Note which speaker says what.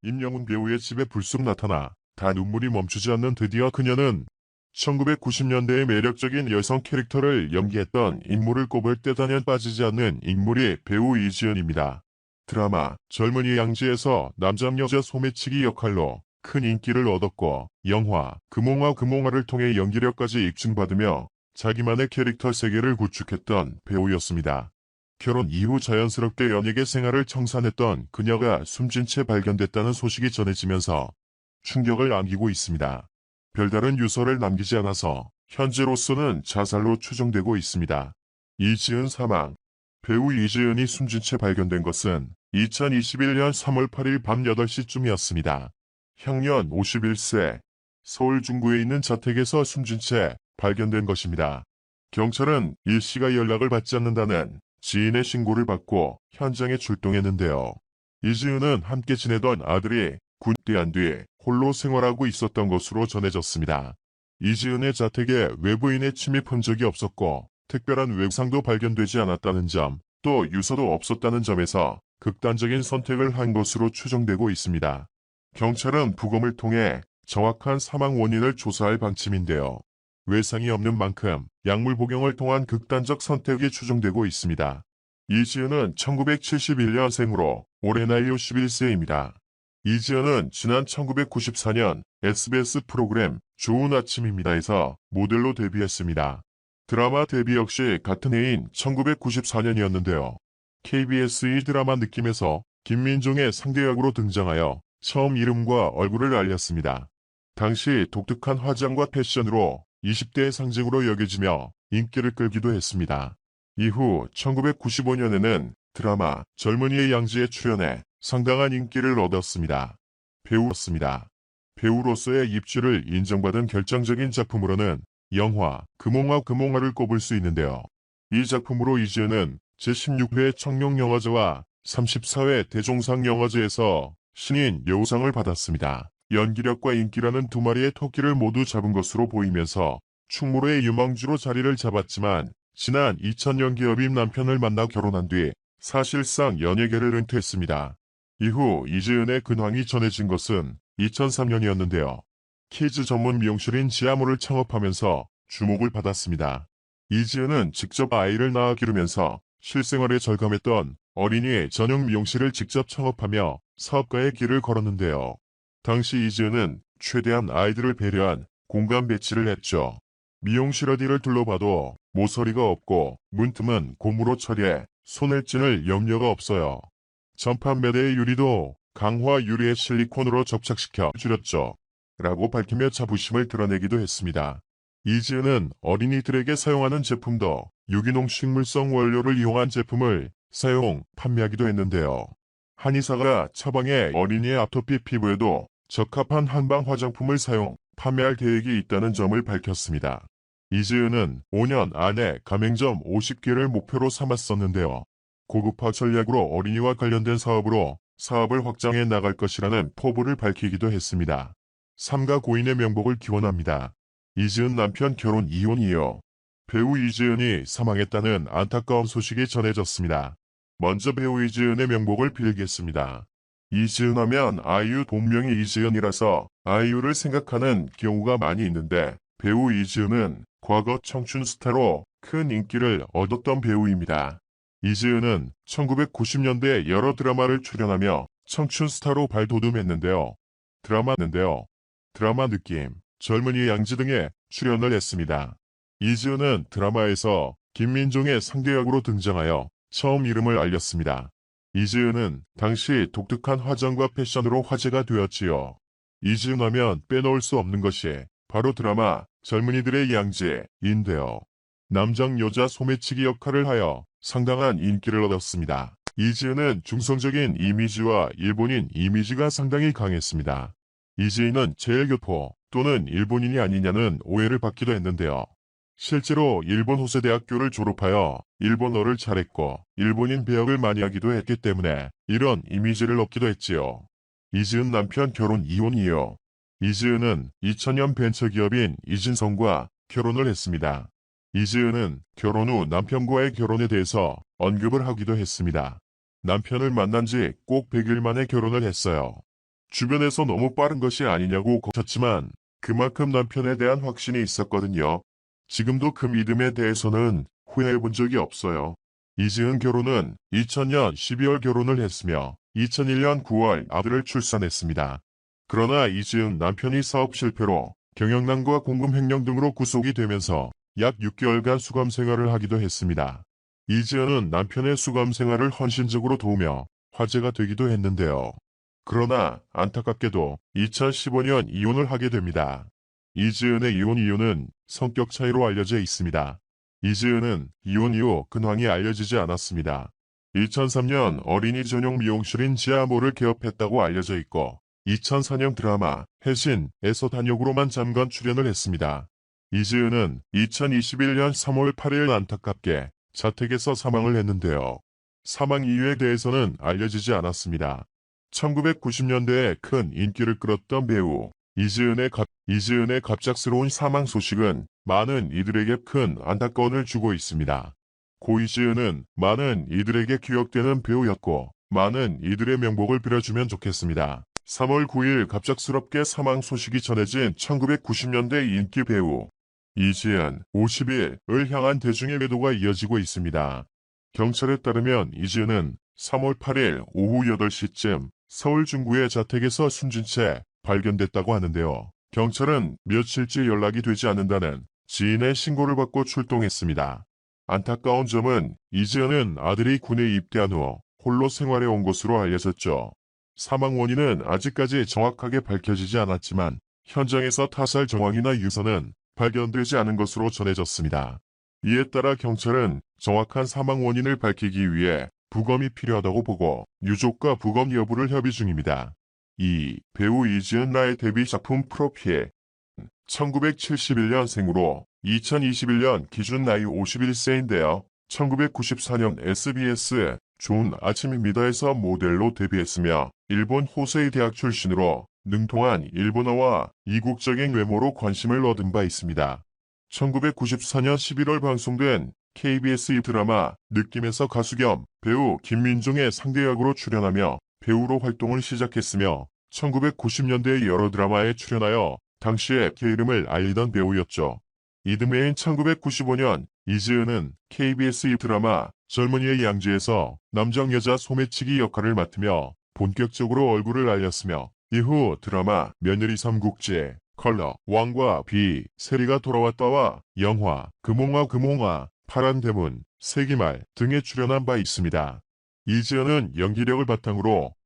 Speaker 1: 임영웅 배우의 집에 불쑥 나타나 다 눈물이 멈추지 않는 드디어 그녀는 1990년대의 매력적인 여성 캐릭터를 연기했던 인물을 꼽을 때 단연 빠지지 않는 인물이 배우 이지은입니다. 드라마 젊은이 양지에서 남장 여자 소매치기 역할로 큰 인기를 얻었고 영화 금홍아를 통해 연기력까지 입증받으며 자기만의 캐릭터 세계를 구축했던 배우였습니다. 결혼 이후 자연스럽게 연예계 생활을 청산했던 그녀가 숨진 채 발견됐다는 소식이 전해지면서 충격을 안기고 있습니다. 별다른 유서를 남기지 않아서 현재로서는 자살로 추정되고 있습니다. 이지은 사망. 배우 이지은이 숨진 채 발견된 것은 2021년 3월 8일 밤 8시쯤이었습니다. 향년 51세, 서울 중구에 있는 자택에서 숨진 채 발견된 것입니다. 경찰은 일시가 연락을 받지 않는다는 지인의 신고를 받고 현장에 출동했는데요. 이지은은 함께 지내던 아들이 군대한 뒤 홀로 생활하고 있었던 것으로 전해졌습니다. 이지은의 자택에 외부인의 침입한 적이 없었고 특별한 외상도 발견되지 않았다는 점, 또 유서도 없었다는 점에서 극단적인 선택을 한 것으로 추정되고 있습니다. 경찰은 부검을 통해 정확한 사망 원인을 조사할 방침인데요. 외상이 없는 만큼 약물 복용을 통한 극단적 선택이 추정되고 있습니다. 이지은은 1971년생으로 올해 나이 51세입니다. 이지은은 지난 1994년 SBS 프로그램 좋은 아침입니다에서 모델로 데뷔했습니다. 드라마 데뷔 역시 같은 해인 1994년이었는데요. KBS 이 드라마 느낌에서 김민종의 상대역으로 등장하여 처음 이름과 얼굴을 알렸습니다. 당시 독특한 화장과 패션으로 20대의 상징으로 여겨지며 인기를 끌기도 했습니다. 이후 1995년에는 드라마 젊은이의 양지에 출연해 상당한 인기를 얻었습니다. 배우였습니다. 배우로서의 입지를 인정받은 결정적인 작품으로는 영화 금홍아를 꼽을 수 있는데요. 이 작품으로 이지은은 제16회 청룡영화제와 34회 대종상영화제에서 신인 여우상을 받았습니다. 연기력과 인기라는 두 마리의 토끼를 모두 잡은 것으로 보이면서 충무로의 유망주로 자리를 잡았지만 지난 2000년 기업인 남편을 만나 결혼한 뒤 사실상 연예계를 은퇴했습니다. 이후 이지은의 근황이 전해진 것은 2003년이었는데요. 키즈 전문 미용실인 지아모를 창업하면서 주목을 받았습니다. 이지은은 직접 아이를 낳아 기르면서 실생활에 절감했던 어린이 전용 미용실을 직접 창업하며 사업가의 길을 걸었는데요. 당시 이지은은 최대한 아이들을 배려한 공간 배치를 했죠. 미용실 어디를 둘러봐도 모서리가 없고 문틈은 고무로 처리해 손을 찌를 염려가 없어요. 전판 매대의 유리도 강화 유리의 실리콘으로 접착시켜 줄였죠. 라고 밝히며 자부심을 드러내기도 했습니다. 이지은은 어린이들에게 사용하는 제품도 유기농 식물성 원료를 이용한 제품을 판매하기도 했는데요. 한의사가 처방해 어린이의 아토피 피부에도 적합한 한방 화장품을 판매할 계획이 있다는 점을 밝혔습니다. 이지은은 5년 안에 가맹점 50개를 목표로 삼았었는데요. 고급화 전략으로 어린이와 관련된 사업으로 사업을 확장해 나갈 것이라는 포부를 밝히기도 했습니다. 삼가 고인의 명복을 기원합니다. 이지은 남편 결혼 이혼이요. 배우 이지은이 사망했다는 안타까운 소식이 전해졌습니다. 먼저 배우 이지은의 명복을 빌겠습니다. 이지은 하면 아이유 본명이 이지은이라서 아이유를 생각하는 경우가 많이 있는데 배우 이지은은 과거 청춘 스타로 큰 인기를 얻었던 배우입니다. 이지은은 1990년대 여러 드라마를 출연하며 청춘 스타로 발돋움했는데요. 드라마 느낌, 젊은이 양지 등에 출연을 했습니다. 이지은은 드라마에서 김민종의 상대역으로 등장하여 처음 이름을 알렸습니다. 이지은은 당시 독특한 화장과 패션으로 화제가 되었지요. 이지은 하면 빼놓을 수 없는 것이 바로 드라마 젊은이들의 양지인데요. 남장 여자 소매치기 역할을 하여 상당한 인기를 얻었습니다. 이지은은 중성적인 이미지와 일본인 이미지가 상당히 강했습니다. 이지은은 제일교포 또는 일본인이 아니냐는 오해를 받기도 했는데요. 실제로 일본 호세대학교를 졸업하여 일본어를 잘했고 일본인 배역을 많이 하기도 했기 때문에 이런 이미지를 얻기도 했지요. 이지은 남편 결혼 이혼이요. 이지은은 2000년 벤처기업인 이진성과 결혼을 했습니다. 이지은은 결혼 후 남편과의 결혼에 대해서 언급을 하기도 했습니다. 남편을 만난 지 꼭 100일 만에 결혼을 했어요. 주변에서 너무 빠른 것이 아니냐고 거쳤지만 그만큼 남편에 대한 확신이 있었거든요. 지금도 그 믿음에 대해서는 후회해본 적이 없어요. 이지은 결혼은 2000년 12월 결혼을 했으며 2001년 9월 아들을 출산했습니다. 그러나 이지은 남편이 사업 실패로 경영난과 공금 횡령 등으로 구속이 되면서 약 6개월간 수감 생활을 하기도 했습니다. 이지은은 남편의 수감 생활을 헌신적으로 도우며 화제가 되기도 했는데요. 그러나 안타깝게도 2015년 이혼을 하게 됩니다. 이지은의 이혼 이유는 성격 차이로 알려져 있습니다. 이지은은 이혼 이후 근황이 알려지지 않았습니다. 2003년 어린이 전용 미용실인 지아모를 개업했다고 알려져 있고 2004년 드라마 해신에서 단역으로만 잠깐 출연을 했습니다. 이지은은 2021년 3월 8일 안타깝게 자택에서 사망을 했는데요. 사망 이유에 대해서는 알려지지 않았습니다. 1990년대에 큰 인기를 끌었던 배우 이지은의 갑작스러운 사망 소식은 많은 이들에게 큰 안타까움을 주고 있습니다. 고 이지은은 많은 이들에게 기억되는 배우였고 많은 이들의 명복을 빌어주면 좋겠습니다. 3월 9일 갑작스럽게 사망 소식이 전해진 1990년대 인기 배우 이지은 50일을 향한 대중의 매도가 이어지고 있습니다. 경찰에 따르면 이지은은 3월 8일 오후 8시쯤 서울 중구의 자택에서 숨진 채 발견됐다고 하는데요. 경찰은 며칠째 연락이 되지 않는다는 지인의 신고를 받고 출동했습니다. 안타까운 점은 이지은은 아들이 군에 입대한 후 홀로 생활해 온 것으로 알려졌죠. 사망 원인은 아직까지 정확하게 밝혀지지 않았지만 현장에서 타살 정황이나 유서는 발견되지 않은 것으로 전해졌습니다. 이에 따라 경찰은 정확한 사망 원인을 밝히기 위해 부검이 필요하다고 보고 유족과 부검 여부를 협의 중입니다. 2. 배우 이지은 나의 데뷔 작품 프로필 1971년생으로 2021년 기준 나이 51세인데요. 1994년 SBS 좋은 아침입니다에서 모델로 데뷔했으며 일본 호세이 대학 출신으로 능통한 일본어와 이국적인 외모로 관심을 얻은 바 있습니다. 1994년 11월 방송된 KBS 드라마 느낌에서 가수 겸 배우 김민종의 상대역으로 출연하며 배우로 활동을 시작했으며 1990년대의 여러 드라마에 출연하여 당시에 그 이름을 알리던 배우였죠. 이듬해인 1995년 이지은은 KBS 드라마 젊은이의 양지에서 남장 여자 소매치기 역할을 맡으며 본격적으로 얼굴을 알렸으며 이후 드라마 며느리 삼국지, 컬러, 왕과 비, 세리가 돌아왔다와 영화, 금홍아, 파란 대문, 세기말 등에 출연한 바 있습니다. 이지은은 연기력을 바탕으로